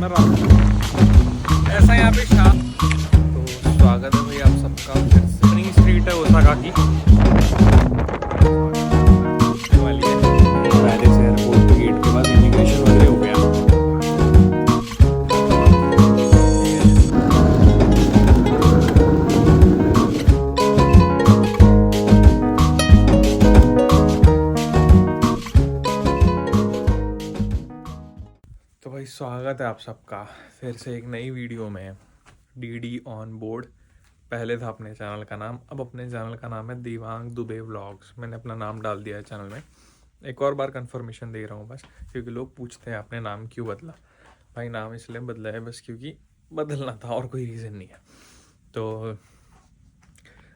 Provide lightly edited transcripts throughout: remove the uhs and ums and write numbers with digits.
मैं रात ऐसा यहाँ पे शाम। तो स्वागत है भाई आप सबका फिर स्प्रिंग स्ट्रीट है ओसाका की वाली है। पेरिस एयरपोर्ट के गेट के बाद इमिग्रेशन वगैरह हो गया। तो भाई स्वागत है आप सबका फिर से एक नई वीडियो में। डीडी ऑन बोर्ड पहले था अपने चैनल का नाम, अब अपने चैनल का नाम है देवांग दुबे व्लॉग्स। मैंने अपना नाम डाल दिया है चैनल में। एक और बार कंफर्मेशन दे रहा हूँ बस, क्योंकि लोग पूछते हैं आपने नाम क्यों बदला। भाई नाम इसलिए बदला है बस क्योंकि बदलना था, और कोई रीज़न नहीं है। तो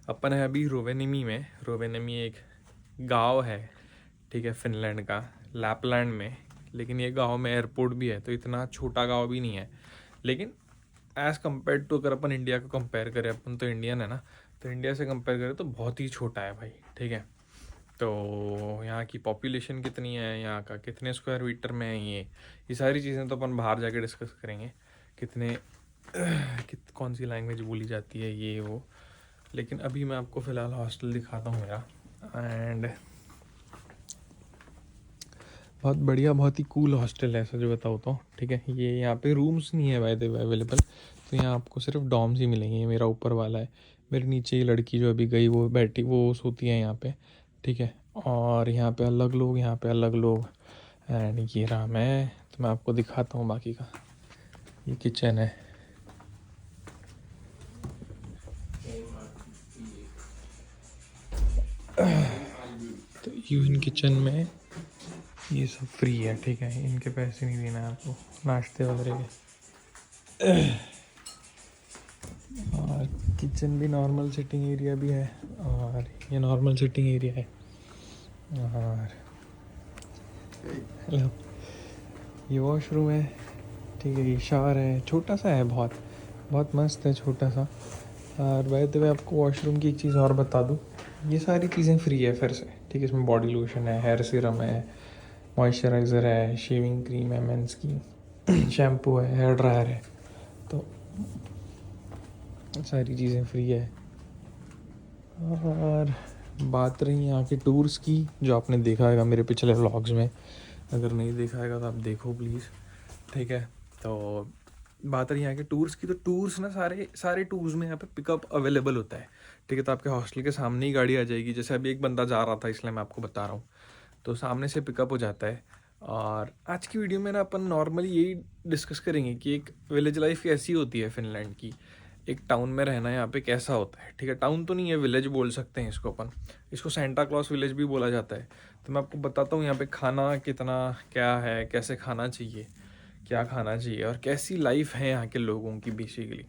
अपन है अभी रोवेनिमी में। रोवेनिमी एक गांव है, ठीक है, फिनलैंड का, लैपलैंड में। लेकिन ये गांव में एयरपोर्ट भी है, तो इतना छोटा गांव भी नहीं है। लेकिन एज़ कम्पेयर टू, अगर अपन इंडिया को कंपेयर करें, अपन तो इंडियन है ना, तो इंडिया से कंपेयर करें तो बहुत ही छोटा है भाई, ठीक है। तो यहाँ की पॉपुलेशन कितनी है, यहाँ का कितने स्क्वायर मीटर में है, ये सारी चीज़ें तो अपन बाहर जाके डिस्कस करेंगे। कौन सी लैंग्वेज बोली जाती है, ये वो। लेकिन अभी मैं आपको फ़िलहाल हॉस्टल दिखाता हूँ मेरा। एंड बहुत बढ़िया, बहुत ही कूल हॉस्टल है, ऐसा जो बताओ तो, ठीक है। ये यहाँ पे रूम्स नहीं है बाय द वे अवेलेबल, तो यहाँ आपको सिर्फ डॉर्म्स ही मिलेंगे। ये मेरा ऊपर वाला है, मेरे नीचे ये लड़की जो अभी गई वो बैठी, वो सोती है यहाँ पे, ठीक है। और यहाँ पे अलग लोग, यहाँ पे अलग लोग। एंड ये रहा मैं, तो मैं आपको दिखाता हूँ बाकी का। ये किचन है। तो यून किचन में ये सब फ्री है, ठीक है। इनके पैसे नहीं देना है आपको नाश्ते वगैरह के। और किचन भी नॉर्मल सिटिंग एरिया भी है, और ये नॉर्मल सिटिंग एरिया है। और हेलो, ये वॉशरूम है, ठीक है। ये शावर है, छोटा सा है, बहुत बहुत मस्त है, छोटा सा। और बाय द वे आपको वॉशरूम की एक चीज़ और बता दूँ, ये सारी चीज़ें फ्री है फिर से, ठीक है। इसमें बॉडी लोशन है, हेयर सीरम है, मॉइस्चराइज़र है, शेविंग क्रीम है, मेंस की शैम्पू है, हेयर ड्रायर है, तो सारी चीज़ें फ्री है। और बात रही यहाँ के टूर्स की, जो आपने देखा है मेरे पिछले व्लॉग्स में। अगर नहीं देखा है तो आप देखो प्लीज़, ठीक है। तो बात रही यहाँ के टूर्स की, तो टूर्स ना सारे टूर्स में यहाँ पे पिकअप अवेलेबल होता है, ठीक है। तो आपके हॉस्टल के सामने ही गाड़ी आ जाएगी। जैसे अभी एक बंदा जा रहा था, इसलिए मैं आपको बता रहा हूँ, तो सामने से पिकअप हो जाता है। और आज की वीडियो में ना अपन नॉर्मली यही डिस्कस करेंगे कि एक विलेज लाइफ कैसी होती है फिनलैंड की, एक टाउन में रहना यहाँ पे कैसा होता है, ठीक है। टाउन तो नहीं है, विलेज बोल सकते हैं इसको अपन। इसको सेंटा क्लॉज विलेज भी बोला जाता है। तो मैं आपको बताता हूँ यहाँ पे खाना कितना क्या है, कैसे खाना चाहिए, क्या खाना चाहिए, और कैसी लाइफ है यहाँ के लोगों की बेसिकली।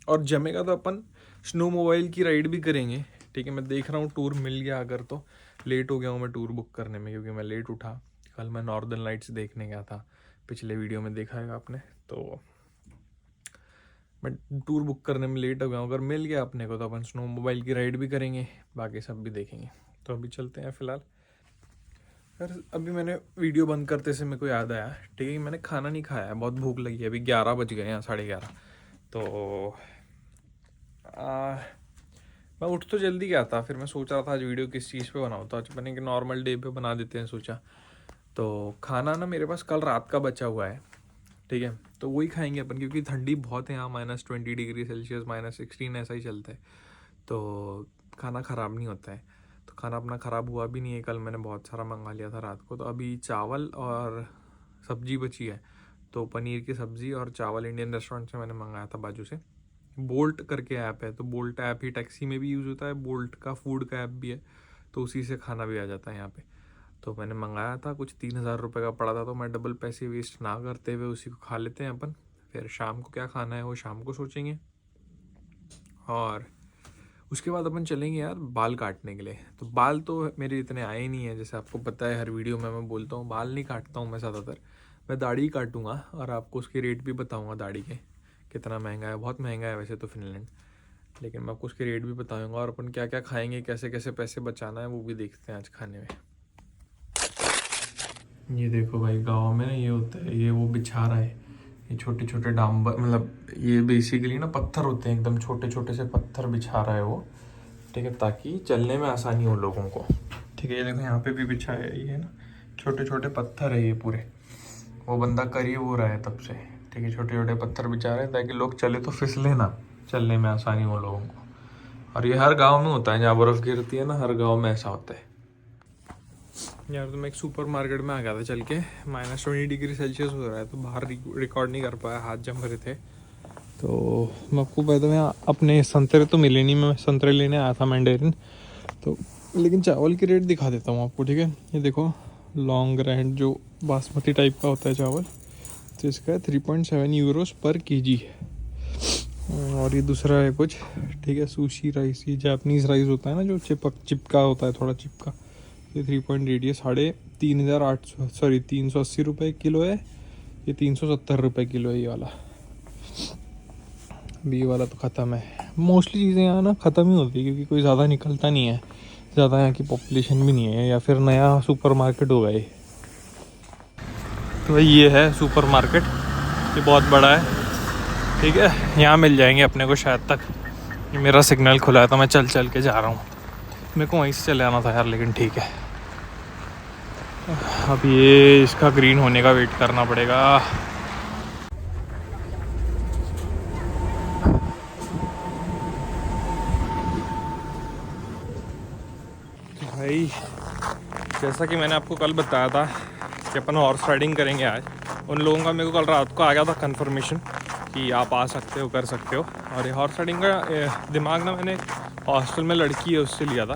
और जमेगा तो अपन स्नो मोबाइल की राइड भी करेंगे, ठीक है। मैं देख रहा हूँ टूर मिल गया, अगर तो लेट हो गया हूँ मैं टूर बुक करने में, क्योंकि मैं लेट उठा। कल मैं नॉर्दर्न लाइट्स देखने गया था, पिछले वीडियो में देखा है आपने, तो मैं टूर बुक करने में लेट हो गया हूँ। अगर मिल गया अपने को तो अपन स्नो मोबाइल की राइड भी करेंगे, बाकी सब भी देखेंगे। तो अभी चलते हैं फ़िलहाल। यार अभी मैंने वीडियो बंद करते से मेरे को याद आया, ठीक है, मैंने खाना नहीं खाया है, बहुत भूख लगी है। अभी 11 बज गए हैं, 11:30। तो मैं उठ तो जल्दी गया था, फिर मैं सोच रहा था आज वीडियो किस चीज़ पे बनाऊँ, तो आज मैंने कि नॉर्मल डे पे बना देते हैं सोचा। तो खाना ना मेरे पास कल रात का बचा हुआ है, ठीक है। तो वही खाएंगे अपन, क्योंकि ठंडी बहुत है यहाँ, -20 डिग्री सेल्सियस, -16 ऐसा ही चलता है। तो खाना ख़राब नहीं होता है। तो खाना अपना ख़राब हुआ भी नहीं है। कल मैंने बहुत सारा मंगा लिया था रात को। तो अभी चावल और सब्जी बची है, तो पनीर की सब्ज़ी और चावल इंडियन रेस्टोरेंट से मैंने मंगाया था बाजू से। बोल्ट करके ऐप है, तो बोल्ट ऐप ही टैक्सी में भी यूज़ होता है, बोल्ट का फूड का ऐप भी है, तो उसी से खाना भी आ जाता है यहाँ पे। तो मैंने मंगाया था, कुछ 3,000 रुपये का पड़ा था, तो मैं डबल पैसे वेस्ट ना करते हुए उसी को खा लेते हैं अपन। फिर शाम को क्या खाना है वो शाम को सोचेंगे। और उसके बाद अपन चलेंगे यार बाल काटने के लिए। तो बाल तो मेरे इतने आए ही नहीं है, जैसे आपको पता है हर वीडियो में मैं बोलता हूँ बाल नहीं काटता हूँ मैं ज़्यादातर। मैं दाढ़ी ही काटूँगा, और आपको उसके रेट भी बताऊँगा दाढ़ी के, कितना महंगा है। बहुत महंगा है वैसे तो फिनलैंड, लेकिन मैं आपको उसके रेट भी बताऊँगा। और अपन क्या क्या खाएंगे, कैसे कैसे पैसे बचाना है, वो भी देखते हैं आज खाने में। ये देखो भाई, गाँव में ना ये होता है, ये वो बिछा रहा है, ये छोटे छोटे डांबर, मतलब ये बेसिकली ना पत्थर होते हैं, एकदम छोटे छोटे से पत्थर बिछा रहा है वो, ठीक है, ताकि चलने में आसानी हो लोगों को। ठीक है, ये देखो यहाँ पे भी बिछाया है, ये ना छोटे छोटे पत्थर है ये पूरे, वो बंदा करीब हो रहा है तब से। ठीक है, छोटे छोटे पत्थर बिछा रहे हैं ताकि लोग चले तो फिसले ना, चलने में आसानी हो लोगों को। और ये हर गांव में होता है, जहाँ बर्फ़ गिरती है ना, हर गांव में ऐसा होता है। यार तो मैं एक सुपर मार्केट में आ गया था चल के, -20 डिग्री सेल्सियस हो रहा है, तो बाहर रिकॉर्ड नहीं कर पाया, हाथ जम रहे थे। तो मैं आपको बता मैं अपने संतरे तो मिले नहीं, मैं संतरे लेने आया था मैंडेरिन, तो लेकिन चावल की रेट दिखा देता हूँ आपको। ठीक है, ये देखो लॉन्ग ग्रैंड जो बासमती टाइप का होता है चावल, तो इसका है 3.7 यूरोस पर केजी। और ये दूसरा है कुछ, ठीक है, सुशी राइस, ये जापानीज़ राइस होता है ना जो चिपका होता है, थोड़ा चिपका, ये 3.8, ये 380 रुपये किलो है, ये 370 रुपये किलो है ये वाला। अभी ये वाला तो ख़त्म है। मोस्टली चीज़ें यहाँ ना ख़त्म ही होती है, क्योंकि कोई ज़्यादा निकलता नहीं है, ज़्यादा यहाँ की पॉपुलेशन भी नहीं है, या फिर नया सुपर मार्केट होगा ये। तो भाई ये है सुपर मार्केट, ये बहुत बड़ा है। ठीक है, यहाँ मिल जाएंगे अपने को शायद तक। ये मेरा सिग्नल खुला है तो मैं चल चल के जा रहा हूँ, मेरे को वहीं से चले आना था यार, लेकिन ठीक है, अब ये इसका ग्रीन होने का वेट करना पड़ेगा। भाई जैसा कि मैंने आपको कल बताया था कि अपन हॉर्स राइडिंग करेंगे आज, उन लोगों का मेरे को कल रात को आ गया था कंफर्मेशन कि आप आ सकते हो, कर सकते हो। और ये हॉर्स राइडिंग का दिमाग ना मैंने हॉस्टल में लड़की है उससे लिया था,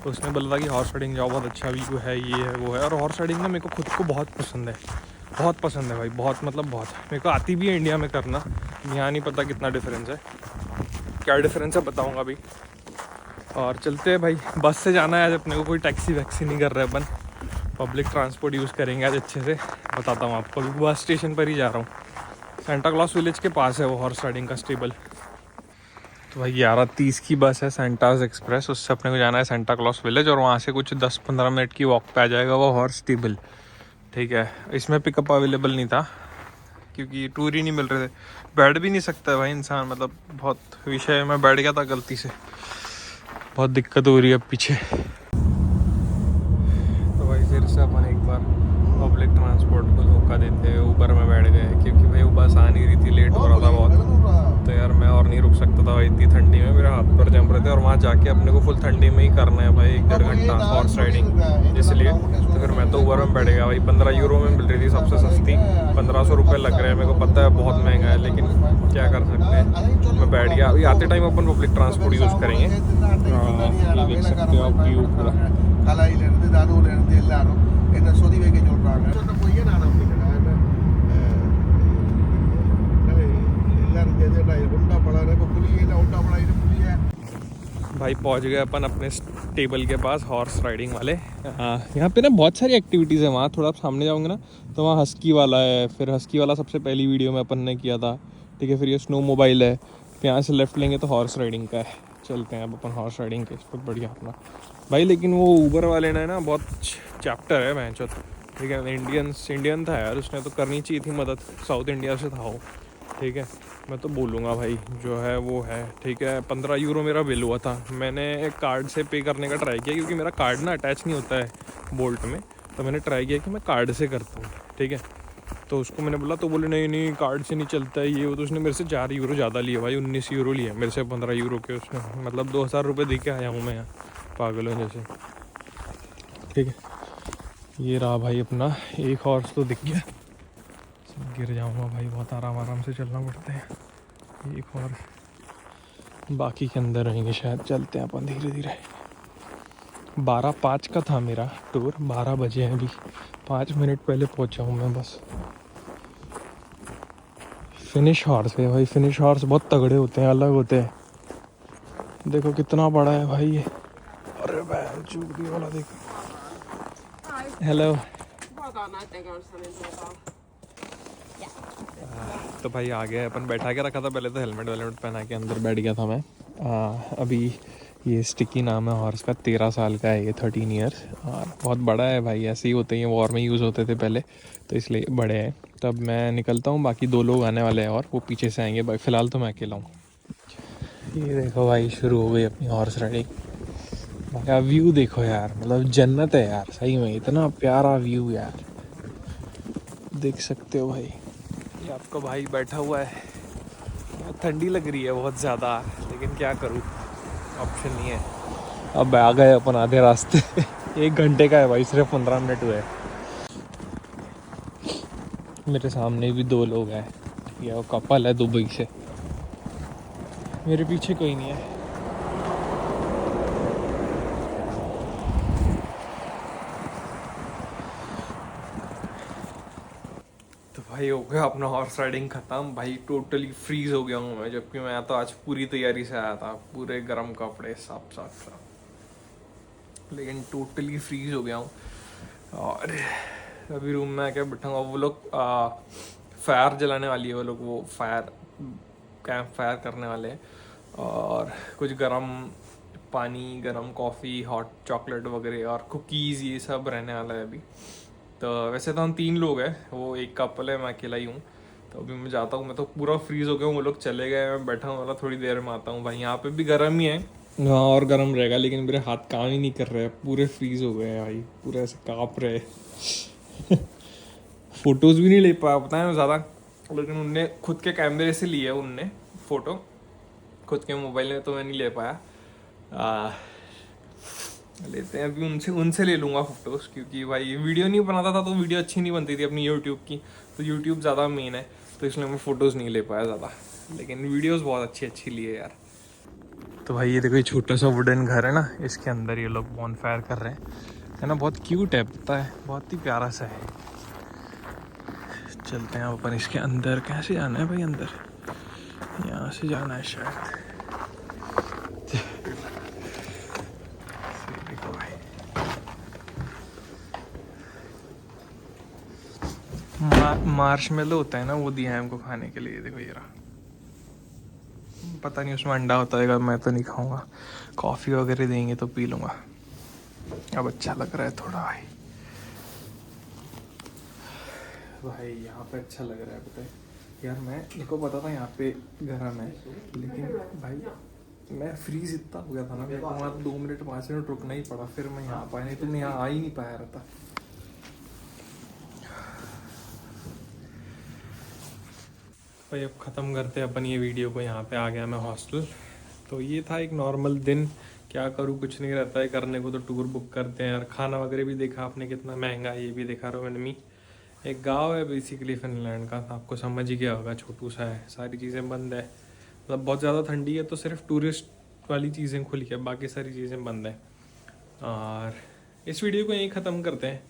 तो उसने बोला था कि हॉर्स राइडिंग जाओ, बहुत अच्छा व्यू है, ये है वो है। और हॉर्स राइडिंग ना मेरे को खुद को बहुत पसंद है, बहुत पसंद है भाई, बहुत मतलब बहुत। मेरे को आती भी है इंडिया में करना, यहाँ नहीं पता कितना डिफरेंस है, क्या डिफरेंस है बताऊँगा अभी। और चलते हैं भाई, बस से जाना है आज अपने को, कोई टैक्सी वैक्सी नहीं कर रहे अपन, पब्लिक ट्रांसपोर्ट यूज़ करेंगे आज अच्छे से। बताता हूँ आपको, अभी बस स्टेशन पर ही जा रहा हूँ, सेंटा क्लॉस विलेज के पास है वो हॉर्स राइडिंग का स्टेबल। तो भाई 11:30 की बस है सेंटास एक्सप्रेस, उससे अपने को जाना है सेंटा क्लॉस विलेज, और वहाँ से कुछ 10-15 मिनट की वॉक पे आ जाएगा वो हॉर्स स्टेबल। ठीक है, इसमें पिकअप अवेलेबल नहीं था क्योंकि टूर ही नहीं मिल रहे थे, बैठ भी नहीं सकता भाई इंसान, मतलब बहुत विषय में बैठ गया था गलती से, बहुत दिक्कत हो रही है अब पीछे। तो भाई फिर से अपन एक बार पब्लिक ट्रांसपोर्ट को धोखा देते हुए ऊबर में बैठ गए, क्योंकि भाई वो बस आ नहीं रही थी, लेट हो रहा था बहुत। तो यार मैं और नहीं रुक सकता था भाई, इतनी ठंडी में मेरे हाथ पर जम रहे थे, और वहाँ जाके अपने को फुल ठंडी में ही करना है भाई 1-1.5 घंटा हॉर्स राइडिंग, इसलिए तो फिर मैं तो ऊबर में बैठ गया भाई। 15 यूरो में मिल रही थी सबसे सस्ती, 1500 रुपये लग रहे हैं, मेरे को पता है बहुत महंगा है, लेकिन क्या कर सकते हैं, मैं बैठ गया। अभी आते टाइम अपन पब्लिक ट्रांसपोर्ट यूज़ करेंगे। ये देख सकते हो आप व्यू पूरा। भाई पहुंच गए अपन अपने टेबल के पास, हॉर्स राइडिंग वाले। यहाँ पे ना बहुत सारी एक्टिविटीज़ है, वहाँ थोड़ा आप सामने जाओगे ना तो वहाँ हस्की वाला है, फिर हस्की वाला सबसे पहली वीडियो में अपन ने किया था। ठीक है, फिर ये स्नो मोबाइल है, फिर यहाँ से लेफ्ट लेंगे तो हॉर्स राइडिंग का है। चलते हैं अब अपन हॉर्स राइडिंग के, बहुत बढ़िया अपना भाई। लेकिन वो ऊबर वाले ने ना बहुत चैप्टर है मैं चो, ठीक है, इंडियन था यार, उसने तो करनी चाहिए थी मदद, साउथ इंडिया से था वो। ठीक है, मैं तो बोलूँगा भाई जो है वो है। ठीक है, 15 यूरो मेरा बिल हुआ था, मैंने एक कार्ड से पे करने का ट्राई किया, क्योंकि मेरा कार्ड ना अटैच नहीं होता है बोल्ट में, तो मैंने ट्राई किया कि मैं कार्ड से करता हूँ। ठीक है, तो उसको मैंने बोला, तो बोले नहीं नहीं कार्ड से नहीं चलता है ये वो, तो उसने मेरे से 4 यूरो ज़्यादा लिए भाई, 19 यूरो लिए मेरे से 15 यूरो के उसने, मतलब 2000 रुपये दे के आया हूँ मैं यहाँ पागलों जैसे। ठीक है, ये रहा भाई अपना एक हॉर्स तो दिख गया, गिर जाऊंगा भाई, बहुत आराम से चलना पड़ता है। एक हॉर्स, बाकी के अंदर रहेंगे शायद। चलते हैं अपन धीरे धीरे। 12:05 का था मेरा टूर, 12 बजे हैं अभी, 5 मिनट पहले पहुंचा हूँ मैं बस। फिनिश हॉर्स है भाई, फिनिश हॉर्स बहुत तगड़े होते हैं, अलग होते हैं। देखो कितना बड़ा है भाई ये, अरे भाई चूड़ी वाला देखो। हेलो, तो भाई आ गया अपन, बैठा के रखा था पहले तो, हेलमेट वेलमेट पहना के अंदर बैठ गया था मैं। अभी ये स्टिकी नाम है हॉर्स का, 13 साल का है ये, 13 ईयर्स, और बहुत बड़ा है भाई। ऐसे ही होते हैं, वॉर में यूज़ होते थे पहले, तो इसलिए बड़े हैं। तब मैं निकलता हूँ, बाकी 2 लोग आने वाले हैं और वो पीछे से आएंगे भाई। फ़िलहाल तो मैं अकेला हूँ। ये देखो भाई, शुरू हो गई अपनी हॉर्स राइडिंग। भाई व्यू देखो यार, मतलब जन्नत है यार, सही में इतना प्यारा व्यू यार, देख सकते हो भाई। ये आपका भाई बैठा हुआ है, ठंडी लग रही है बहुत ज़्यादा, लेकिन क्या करूँ, ऑप्शन नहीं है। अब आ गए अपन आधे रास्ते 1 घंटे का है भाई, सिर्फ 15 मिनट हुए। मेरे सामने भी 2 लोग हैं, ये वो कपल है दुबई से। मेरे पीछे कोई नहीं है। तो भाई हो गया अपना हॉर्स राइडिंग ख़त्म भाई, टोटली फ्रीज हो गया हूँ मैं, जबकि मैं तो आज पूरी तैयारी से आया था, पूरे गर्म कपड़े सब सब सब, लेकिन टोटली फ्रीज हो गया हूँ। और अभी रूम में आके बैठाऊँगा। वो लोग फायर जलाने वाली है, वो लोग वो फायर कैंप फायर करने वाले हैं, और कुछ गरम पानी, गरम कॉफ़ी, हॉट चॉकलेट वगैरह और कुकीज़, ये सब रहने वाला है अभी। तो वैसे तो हम 3 लोग हैं, वो एक कपल है, मैं अकेला ही हूँ। तो अभी मैं जाता हूँ, मैं तो पूरा फ्रीज़ हो गया हूँ, वो लोग चले गए, मैं बैठा हूँ, मतलब थोड़ी देर में आता हूँ भाई। यहाँ पे भी गर्म ही है, वहाँ और गर्म रहेगा, लेकिन मेरे हाथ काम ही नहीं कर रहे हैं, पूरे फ्रीज़ हो गए हैं भाई, पूरे ऐसे काँप रहे फ़ोटोज़ भी नहीं ले पाया पता है ज़्यादा, लेकिन उनने खुद के कैमरे से लिए उनने फ़ोटो, खुद के मोबाइल में, तो मैं नहीं ले पाया। लेते हैं अभी, उनसे उनसे ले लूँगा फ़ोटोज़, क्योंकि भाई वीडियो नहीं बनाता था तो वीडियो अच्छी नहीं बनती थी अपनी यूट्यूब की, तो यूट्यूब ज़्यादा मेन है, तो इसलिए मैं फ़ोटोज़ नहीं ले पाया ज़्यादा, लेकिन वीडियोज़ बहुत अच्छी अच्छी ली है यार। तो भाई ये देखो, ये छोटा सा वुडन घर है ना, इसके अंदर ये लोग बॉन फायर कर रहे हैं, है ना, बहुत क्यूट है, पता है, बहुत ही प्यारा सा है। चलते हैं अपन इसके अंदर। कैसे जाना है भाई अंदर? यहाँ से जाना है शायद। देखो भाई, मार्शमेलो होता है ना, वो दिया है हमको खाने के लिए। देखो ये रहा, पता नहीं उसमें अंडा होता है, मैं तो नहीं खाऊंगा। कॉफ़ी वगैरह देंगे तो पी लूँगा। अब अच्छा लग रहा है थोड़ा भाई। भाई यहाँ पे अच्छा लग रहा है, पता है यार, मैं देखो पता था यहाँ पे गर्म है, लेकिन भाई मैं फ्रीज इतना हो गया था ना, मेरे को वहाँ 2 मिनट 5 मिनट रुकना ही पड़ा, फिर मैं यहाँ पाया, नहीं तो मैं यहाँ आ ही नहीं पाया रहता। भाई अब ख़त्म करते हैं अपन ये वीडियो को, यहाँ पे आ गया मैं हॉस्टल। तो ये था एक नॉर्मल दिन, क्या करूँ, कुछ नहीं रहता है करने को, तो टूर बुक करते हैं। और खाना वगैरह भी देखा आपने कितना महंगा है, ये भी देखा रोवेनमी, एक गांव है बेसिकली फिनलैंड का, आपको समझ ही गया होगा, छोटू सा है, सारी चीज़ें बंद है, मतलब बहुत ज़्यादा ठंडी है, तो सिर्फ टूरिस्ट वाली चीज़ें खुली है, बाकी सारी चीज़ें बंद है। और इस वीडियो को यहीं ख़त्म करते हैं।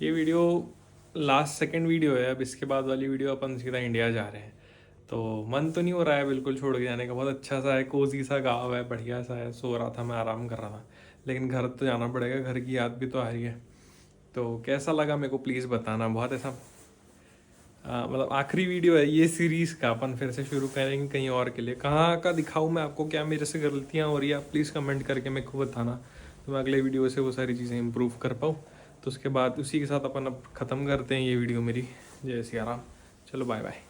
ये वीडियो लास्ट सेकंड वीडियो है, अब इसके बाद वाली वीडियो अपन सीधा इंडिया जा रहे हैं, तो मन तो नहीं हो रहा है बिल्कुल छोड़ के जाने का। बहुत अच्छा सा है, कोजी सा गाँव है, बढ़िया सा है, सो रहा था मैं, आराम कर रहा था, लेकिन घर तो जाना पड़ेगा, घर की याद भी तो आ रही है। तो कैसा लगा मेरे को प्लीज़ बताना। बहुत ऐसा मतलब आखिरी वीडियो है ये सीरीज़ का, अपन फिर से शुरू करेंगे कहीं और के लिए। कहाँ का दिखाऊँ मैं आपको, क्या मेरे से गलतियाँ हो रही है, आप प्लीज़ कमेंट करके मेरे को बताना, तो मैं अगले वीडियो से वो सारी चीज़ें इम्प्रूव कर पाऊँ। तो उसके बाद उसी के साथ अपन अब ख़त्म करते हैं ये वीडियो मेरी। जय सिया राम, चलो बाय बाय।